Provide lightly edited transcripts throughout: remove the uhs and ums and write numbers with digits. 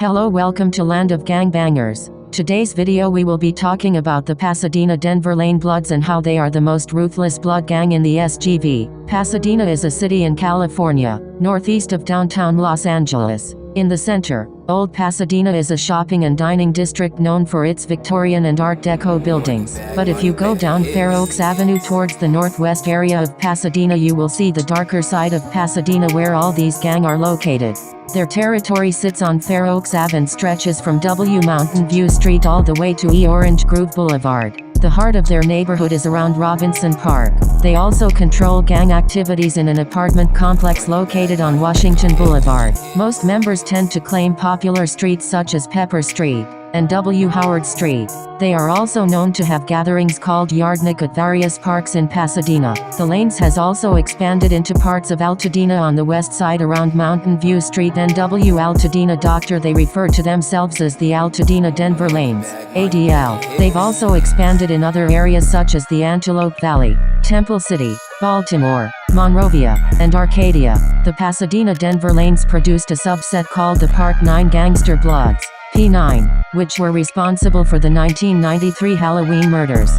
Hello, welcome to Land of Gangbangers. Today's video we will be talking about the Pasadena Denver Lane Bloods and how they are the most ruthless blood gang in the SGV. Pasadena is a city in California, northeast of downtown Los Angeles. In the center, Old Pasadena is a shopping and dining district known for its Victorian and Art Deco buildings. But if you go down Fair Oaks Avenue towards the northwest area of Pasadena, you will see the darker side of Pasadena where all these gang are located. Their territory sits on Fair Oaks Ave and stretches from W Mountain View Street all the way to E Orange Grove Boulevard. The heart of their neighborhood is around Robinson Park. They also control gang activities in an apartment complex located on Washington Boulevard. Most members tend to claim popular streets such as Pepper Street and W. Howard Street. They are also known to have gatherings called Yardnik at various parks in Pasadena. The Lanes has also expanded into parts of Altadena on the west side around Mountain View Street and W. Altadena. They refer to themselves as the Altadena Denver Lanes, ADL. They've also expanded in other areas such as the Antelope Valley, Temple City, Baltimore, Monrovia, and Arcadia. The Pasadena Denver Lanes produced a subset called the Part 9 Gangster Bloods, P9, which were responsible for the 1993 Halloween murders.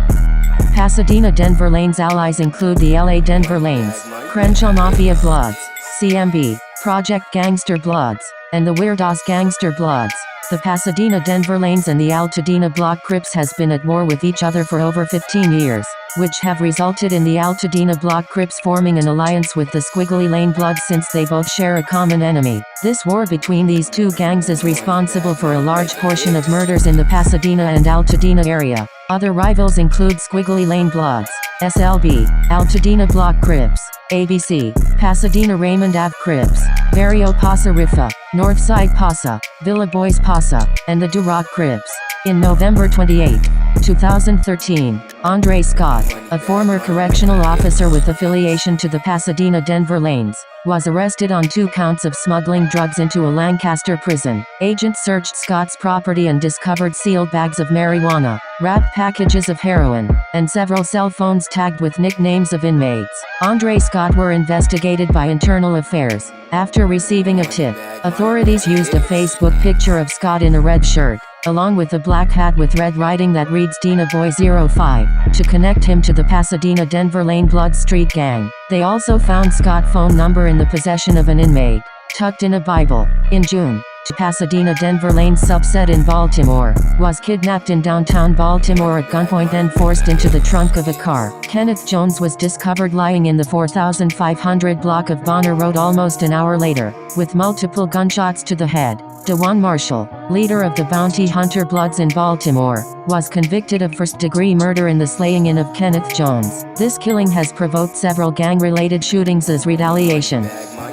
Pasadena Denver Lanes allies include the LA Denver Lanes, Crenshaw Mafia Bloods, CMB, Project Gangster Bloods, and the Weirdos Gangster Bloods. The Pasadena Denver Lanes and the Altadena Block Crips has been at war with each other for over 15 years, which have resulted in the Altadena Block Crips forming an alliance with the Squiggly Lane Bloods since they both share a common enemy. This war between these two gangs is responsible for a large portion of murders in the Pasadena and Altadena area. Other rivals include Squiggly Lane Bloods, SLB, Altadena Block Crips, ABC, Pasadena Raymond Ave Crips, Barrio Pasa Rifa, Northside Pasa, Villa Boys Pasa, and the Duroc Crips. In November 28, 2013, Andre Scott, a former correctional officer with affiliation to the Pasadena Denver Lanes, was arrested on 2 counts of smuggling drugs into a Lancaster prison. Agents searched Scott's property and discovered sealed bags of marijuana, wrapped packages of heroin, and several cell phones tagged with nicknames of inmates. Andre Scott were investigated by Internal Affairs. After receiving a tip, authorities used a Facebook picture of Scott in a red shirt, along with a black hat with red writing that reads Dina Boy 05, to connect him to the Pasadena Denver Lane Blood Street Gang. They also found Scott's phone number in the possession of an inmate, tucked in a Bible. In June, the Pasadena Denver Lane subset in Baltimore was kidnapped in downtown Baltimore at gunpoint and forced into the trunk of a car. Kenneth Jones was discovered lying in the 4500 block of Bonner Road almost an hour later, with multiple gunshots to the head. DeJuan Marshall, leader of the Bounty Hunter Bloods in Baltimore, was convicted of first-degree murder in the slaying-in of Kenneth Jones. This killing has provoked several gang-related shootings as retaliation.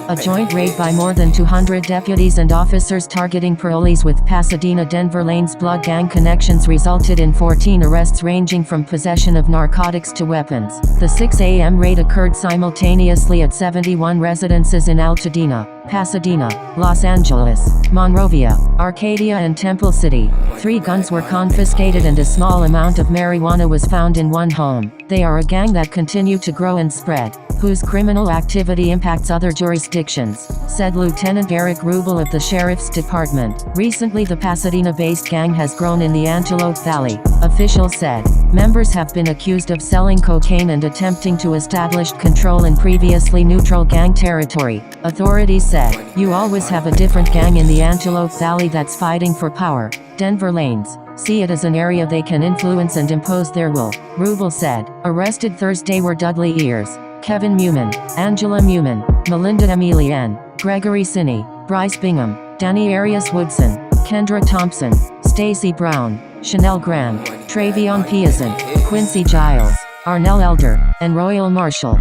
A joint raid by more than 200 deputies and officers targeting parolees with Pasadena Denver Lane's blood gang connections resulted in 14 arrests ranging from possession of narcotics to weapons. The 6 a.m. raid occurred simultaneously at 71 residences in Altadena, Pasadena, Los Angeles, Monrovia, Arcadia and Temple City. 3 guns were confiscated and a small amount of marijuana was found in one home. They are a gang that continue to grow and spread, whose criminal activity impacts other jurisdictions, said Lieutenant Eric Rubel of the Sheriff's Department. Recently the Pasadena-based gang has grown in the Antelope Valley, officials said. Members have been accused of selling cocaine and attempting to establish control in previously neutral gang territory. Authorities said, "You always have a different gang in the Antelope Valley that's fighting for power. Denver Lanes see it as an area they can influence and impose their will," Rubel said. Arrested Thursday were Dudley Ears, Kevin Mumin, Angela Mumin, Melinda Emilian, Gregory Sinney, Bryce Bingham, Danny Arias Woodson, Kendra Thompson, Stacy Brown, Chanel Graham, Travion Piazon, Quincy Giles, Arnell Elder, and Royal Marshall.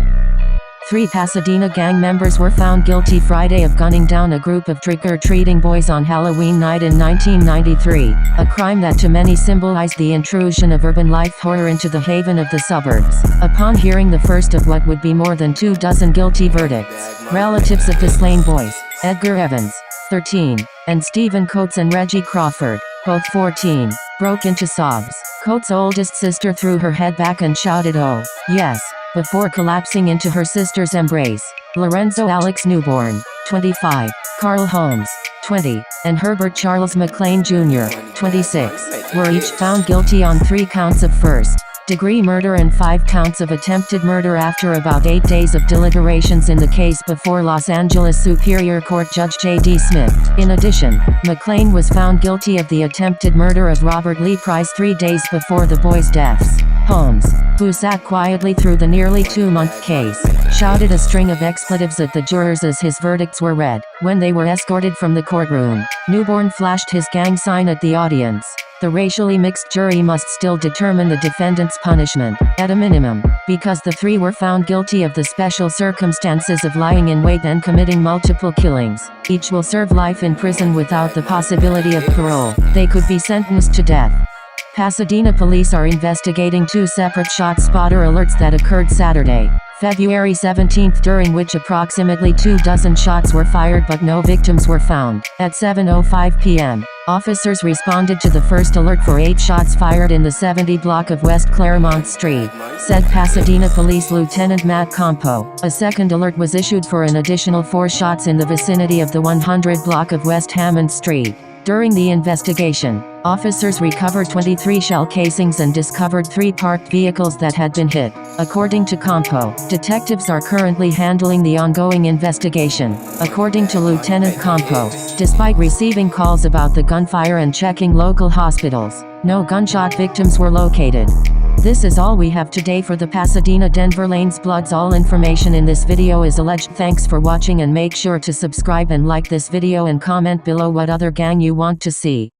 3 Pasadena gang members were found guilty Friday of gunning down a group of trick-or-treating boys on Halloween night in 1993, a crime that to many symbolized the intrusion of urban life horror into the haven of the suburbs. Upon hearing the first of what would be more than 24 guilty verdicts, relatives of the slain boys, Edgar Evans, 13, and Stephen Coates and Reggie Crawford, both 14, broke into sobs. Coates' oldest sister threw her head back and shouted, "Oh, yes," before collapsing into her sister's embrace. Lorenzo Alex Newborn, 25, Carl Holmes, 20, and Herbert Charles McLean Jr., 26, were each found guilty on 3 counts of first-degree murder and 5 counts of attempted murder after about 8 days of deliberations in the case before Los Angeles Superior Court Judge J.D. Smith. In addition, McLean was found guilty of the attempted murder of Robert Lee Price 3 days before the boys' deaths. Holmes, who sat quietly through the nearly 2-month case, shouted a string of expletives at the jurors as his verdicts were read. When they were escorted from the courtroom, Newborn flashed his gang sign at the audience. The racially mixed jury must still determine the defendant's punishment, at a minimum, because the 3 were found guilty of the special circumstances of lying in wait and committing multiple killings. Each will serve life in prison without the possibility of parole. They could be sentenced to death. Pasadena police are investigating 2 separate shot spotter alerts that occurred Saturday, February 17, during which approximately 24 shots were fired but no victims were found. At 7:05 p.m., officers responded to the first alert for 8 shots fired in the 70 block of West Claremont Street, said Pasadena Police Lieutenant Matt Campo. A second alert was issued for an additional 4 shots in the vicinity of the 100 block of West Hammond Street. During the investigation, officers recovered 23 shell casings and discovered 3 parked vehicles that had been hit. According to Campo, detectives are currently handling the ongoing investigation. According to Lieutenant Campo, despite receiving calls about the gunfire and checking local hospitals, no gunshot victims were located. This is all we have today for the Pasadena Denver Lanes Bloods. All information in this video is alleged. Thanks for watching and make sure to subscribe and like this video and comment below what other gang you want to see.